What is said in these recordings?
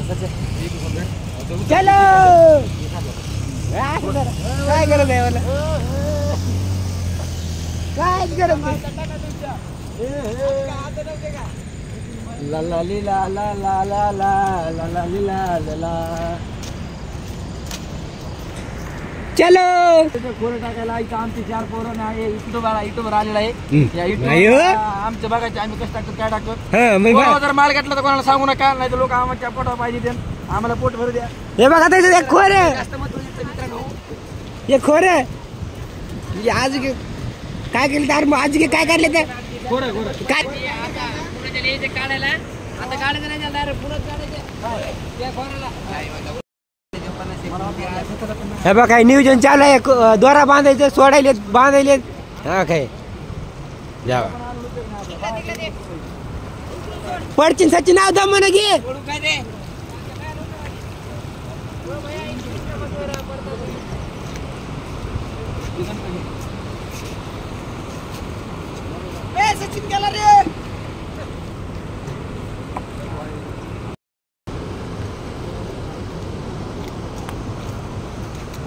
चलो काय गरज आहे मला काय गरज ला ला ली ला ला ला ला ला ला ला ली ला ला चलो खोरं टाकायला इथं आमचे 4 पोरं आहे युट्यूबर आलेला आहे आमचं बघायचे आम्ही कसं टाकतो काय टाकतो जर माल घेतला तर कोणाला सांगू नका नाही तर लोक आम्हाला पोटा पाहिजे आम्हाला पोट भरू द्या हे बघा त्याचं एक खोर हे खोर आज काय केलं तर आज काय काढले ते काय काढायला आता काढायचं नाही हे बघ काय नियोजन चालू आहे दोरा बांधायचं बांधायले हा काय जावा पडचिन सचिन नाव दम म्हणा घे सचिन गेला रे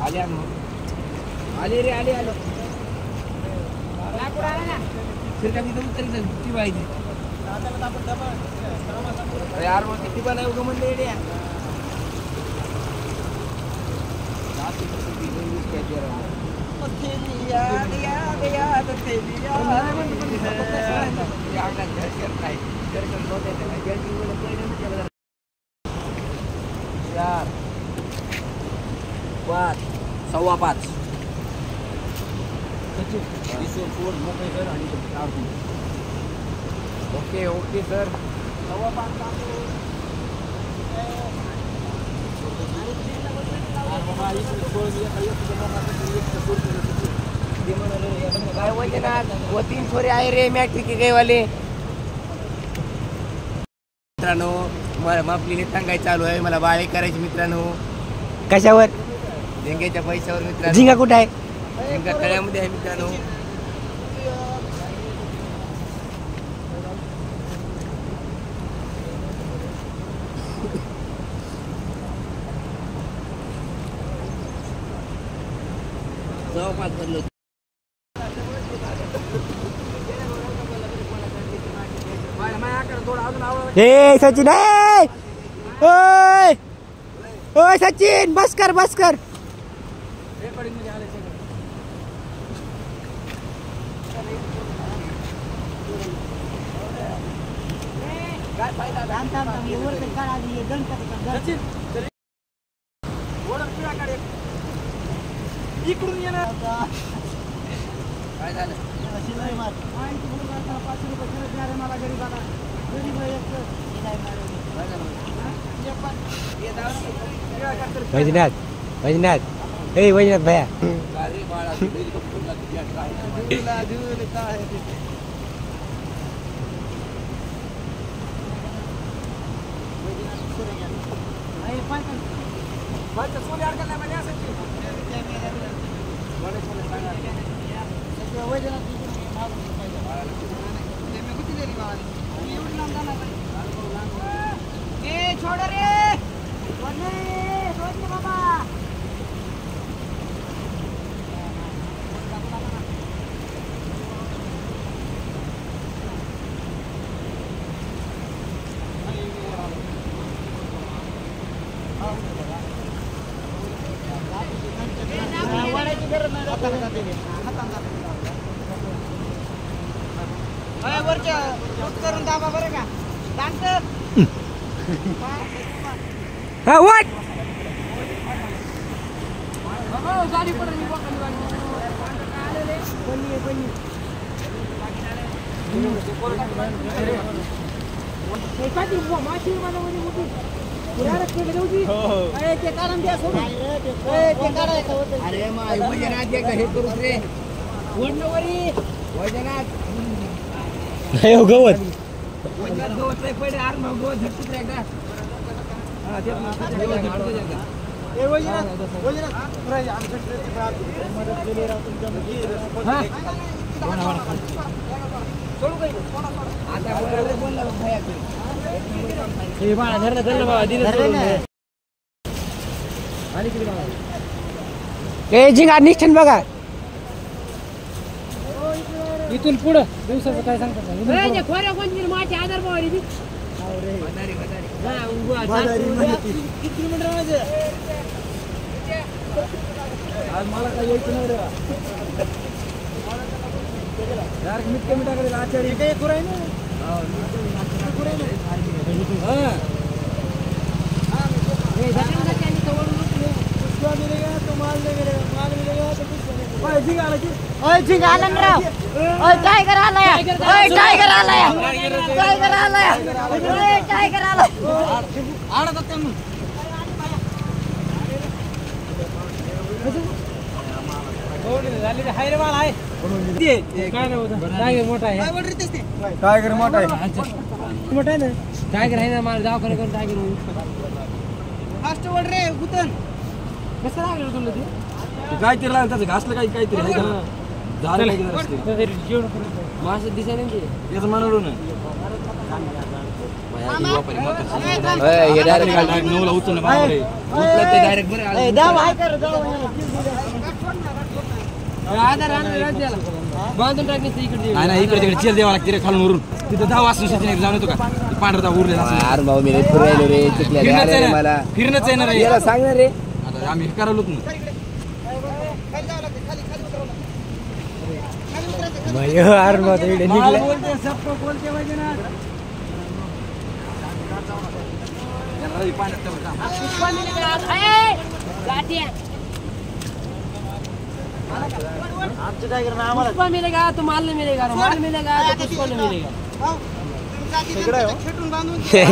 आले रे आले आलो फिरका तिथं तरी ती पाहिजे यार मग किती पण आहे म्हणले रे सव्वा 5 ओके ओके सर सव्वा 5 काय वजन 3 छोरे आहे रे मॅट्रिक गए वाले मित्रांनो आपली सांगाय चालू आहे मला बाळे करायची मित्रांनो कशावर झिंग्याच्या पैशावर मित्रांनो झिंगा कुठे आहे झिंगा तळ्यामध्ये आहे मित्रांनो ए सचिन ओय सचिन बस कर इकडून ये ना काय झालं मला गरीबाला वैजनाथ ए वैजनाथ भैया छोड़ रे बाबा करून दाबा बरं का what गाडी पडली अरे माय वैजनाथ एकदा हे करूच रे वैजनाथ गवत गवत पहिले आर मग गवत झटकूच रे एकदा आता हे बाळा धरलं धरलं बाबा दिलं आणि किती बाबा ए जिंगा निष्ठन बघा इथून पुढं दिवसाचं काय सांगतात खोऱ्या कोणती माझे आधार बाबा किती किलोमीटर माझे आज मला काय यायचं नाही रे यार मीठ कमी टाकले आचार्य काय खुराय ना टायगर आलाय टायगर आलाय टायगर आलाय टायगर आलाय टायगर मोठा आहे मोठा आहे ना टायगर आहे ना मला दवाखाना करून टायगर फास्ट वळ रे गुतन कसं लागलं तुला ते काहीतरी लागलं त्याचं घासलं काहीतरी आहे का झालं मासे दिसायला नाही याचं म्हणलं ना नऊला उचललं डायरेक्ट बरं बांधून टाकले इकडे नाही इकडे तिकडे चिल द्यावा लागते रे खालून वरून तिथं 10 वाजता जाऊन येतो का पांढरा दहा उरलेला फिरणंच आहे ना रे सांगणार रे आता आम्ही करावलोच ना पुष्पा मिलेगा तो माल नहीं मिलेगा माल मिलेगा तो पुष्पा नहीं मिलेगा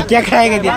क्या खाएगा क्या